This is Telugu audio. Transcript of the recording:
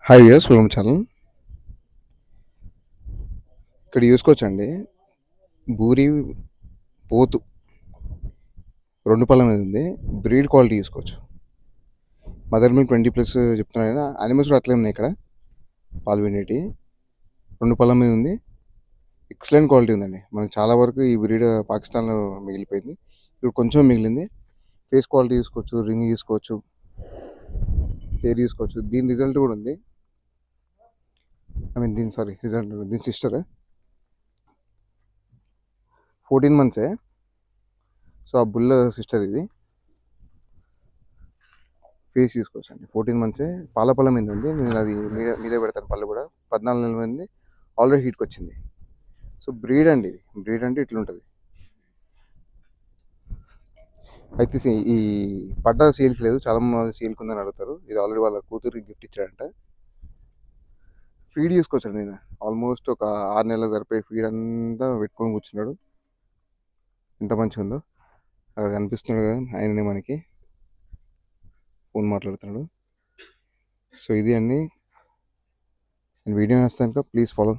Hi viewers, welcome channel. ఇక్కడ చూసుకోవచ్చండి, బూరి పోతు రెండు పళ్ళ మీద ఉంది. బ్రీడ్ క్వాలిటీ చూసుకోవచ్చు. మదర్ మిల్క్ 20+ చెప్తున్నాను కదా, అనిమల్స్ కూడా అట్లే ఉన్నాయి. ఇక్కడ పాలు పిండేటి రెండు పళ్ళ మీద ఉంది. ఎక్సలెంట్ క్వాలిటీ ఉందండి. మనకు చాలా వరకు ఈ బ్రీడ్ పాకిస్తాన్లో మిగిలిపోయింది, ఇప్పుడు కొంచెం మిగిలింది. ఫేస్ క్వాలిటీ చూసుకోవచ్చు, రింగ్ చూసుకోవచ్చు, హెయిర్ చూసుకోవచ్చు. దీని రిజల్ట్ కూడా ఉంది. దీని సిస్టర్ 14 months. సో ఆ బుల్ల సిస్టర్ ఇది. ఫేస్ చూసుకోవచ్చు అండి, 14 months. పాల పళ్ళ మీద ఉంది. నేను అది మీద పెడతాను. పళ్ళు కూడా 14 నెలల మీద ఉంది. ఆల్రెడీ హీట్కి వచ్చింది. సో బ్రీడ్ అండి, ఇది బ్రీడ్ అంటే ఇట్లుంటుంది. అయితే ఈ పడ్డ సేల్కి లేదు, చాలా మంది సేల్కి ఉందని అడుగుతారు. ఇది ఆల్రెడీ వాళ్ళ కూతురికి గిఫ్ట్ ఇచ్చాడంట. ఫీడ్ చూసుకోవచ్చండి. నేను ఆల్మోస్ట్ ఒక 6 నెలలకు సరిపోయే ఫీడ్ అంతా పెట్టుకొని కూర్చున్నాడు. ఎంత మంచిగా ఉందో. అక్కడ కనిపిస్తున్నాడు కదా ఆయననే, మనకి ఫోన్ మాట్లాడుతున్నాడు. సో ఇది అండి. వీడియో నచ్చితే కనుక ప్లీజ్ ఫాలో.